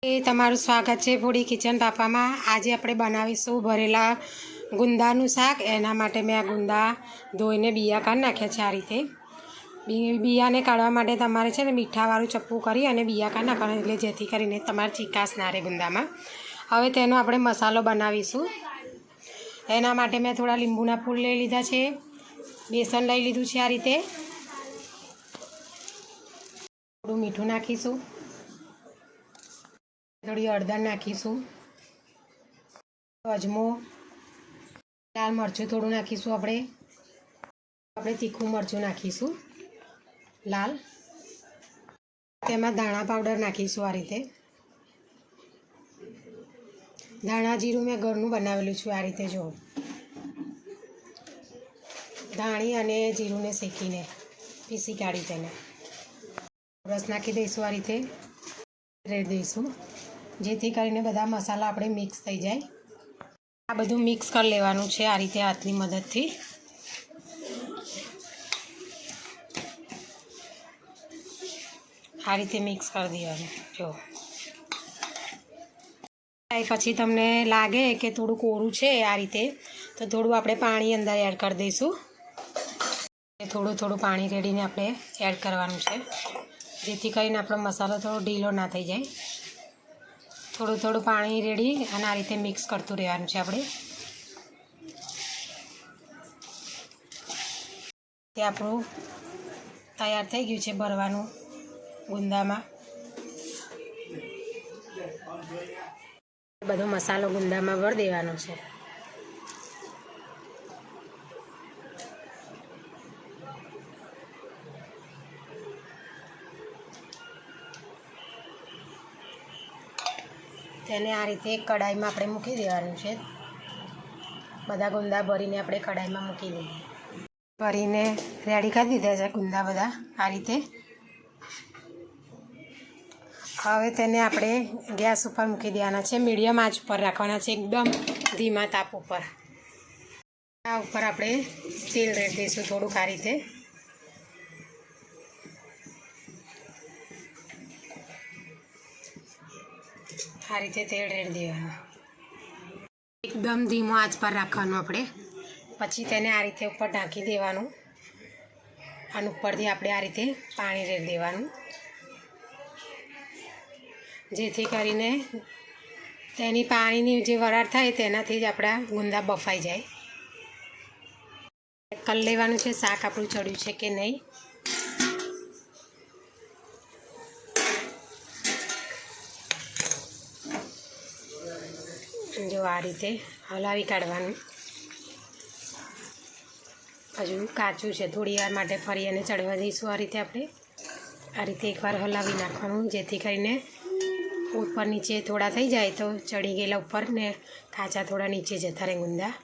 તમારું સ્વાગત છે ફૂડી કિચન પાપામાં। આજે આપણે બનાવીશું ભરેલા ગુંદાનું શાક। એના માટે મેં આ ગુંદા ધોઈને બિયા કાઢી નાખ્યા છે। આ રીતે બિયાને કાઢવા માટે તમારે છે ને મીઠાવાળું ચપ્પુ કરી અને બિયા કાઢી નાખવાના, એટલે જેથી કરીને તમારે ચીકાશ ના રહે ગુંદામાં। હવે તેનો આપણે મસાલો બનાવીશું। એના માટે મેં થોડા લીંબુના ફૂલ લઈ લીધા છે, બેસન લઈ લીધું છે। આ રીતે થોડું મીઠું નાખીશું, થોડી હળદર નાખીશું, અજમો, લાલ મરચું થોડું નાખીશું। આપણે તીખું મરચું નાખીશું લાલ। તેમાં ધાણા પાવડર નાખીશું। આ રીતે ધાણા જીરું મેં ઘરનું બનાવેલું છું। આ રીતે જો ધાણી અને જીરુંને શેકીને પીસી કાઢી તેને રસ નાખી દઈશું। આ રીતે રેડી દઈશું, જેથી કરીને બધા મસાલા આપણે મિક્સ થઈ જાય। આ બધું મિક્સ કરી લેવાનું છે આ રીતે હાથની મદદથી। આ રીતે મિક્સ કરી દેવાનું। જો પછી તમને લાગે કે થોડું કોરું છે આ રીતે, તો થોડું આપણે પાણી અંદર એડ કરી દઈશું। થોડું પાણી રેડીને આપણે એડ કરવાનું છે, જેથી કરીને આપણો મસાલો થોડો ઢીલો ના થઈ જાય। થોડું પાણી રેડી અને આ રીતે મિક્સ કરતું રહેવાનું છે આપણે। તે આપણું તૈયાર થઈ ગયું છે ભરવાનું ગુંદામાં। બધો મસાલો ગુંદામાં ભરી દેવાનો છે। તેને આ રીતે એક કઢાઈમાં આપણે મૂકી દેવાનું છે। બધા ગુંદા ભરીને આપણે કઢાઈમાં મૂકી દઈએ। ભરીને રેડી કરી દીધા છે ગુંદા બધા આ રીતે। હવે તેને આપણે ગેસ ઉપર મૂકી દેવાના છે, મીડિયમ આંચ ઉપર રાખવાના છે, એકદમ ધીમા તાપ ઉપર। આ ઉપર આપણે તેલ રેડી દઈશું થોડુંક આ રીતે। આ રીતે તેલ રેડી દેવાનું, એકદમ ધીમો આંચ પર રાખવાનું આપણે। પછી તેને આ રીતે ઉપર ઢાંકી દેવાનું અને ઉપરથી આપણે આ રીતે પાણી રેડી દેવાનું, જેથી કરીને તેની પાણીની જે વરાળ થાય તેનાથી જ આપણા ગુંદા બફાઈ જાય। કરી લેવાનું છે શાક આપણું ચડ્યું છે કે નહીં। જો આ રીતે હલાવી કાઢવાનું। હજુ કાચું છે, થોડી વાર માટે ફરી એને ચડવા દઈશું। આ રીતે આપણે આ રીતે એકવાર હલાવી નાખવાનું, જેથી કરીને ઉપર નીચે થોડા થઈ જાય તો ચડી ગયેલા ઉપર ને કાચા થોડા નીચે જતા રહે ગુંદા।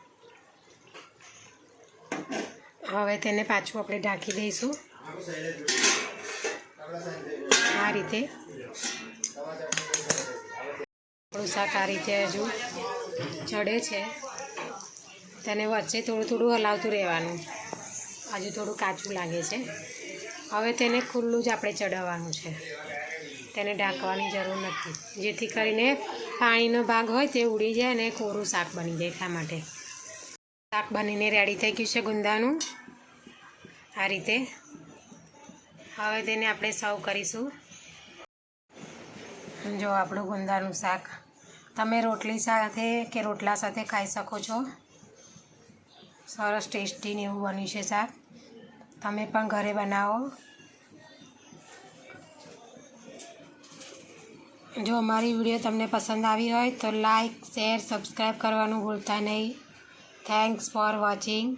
હવે તેને પાછું આપણે ઢાંકી દઈશું આ રીતે। આપણું શાક આ રીતે હજુ ચડે છે, તેને વચ્ચે થોડું હલાવતું રહેવાનું, હજુ થોડું કાચું લાગે છે। હવે તેને ખુલ્લું જ આપણે ચડાવવાનું છે, તેને ઢાંકવાની જરૂર નથી, જેથી કરીને પાણીનો ભાગ હોય તે ઉડી જાય અને કોરું શાક બની જાય। એટલા માટે શાક બનીને રેડી થઈ ગયું છે ગુંદાનું આ રીતે। હવે તેને આપણે સર્વ કરીશું। જો આપણું ગુંદાનું શાક તમે રોટલી સાથે કે રોટલા સાથે ખાઈ શકો છો। સરસ ટેસ્ટી ને એવું બન્યું છે શાક, તમે પણ ઘરે બનાવો। જો અમારી વિડીયો તમને પસંદ આવી હોય તો લાઈક, શેર, સબસ્ક્રાઈબ કરવાનું ભૂલતા નહીં। Thanks for watching.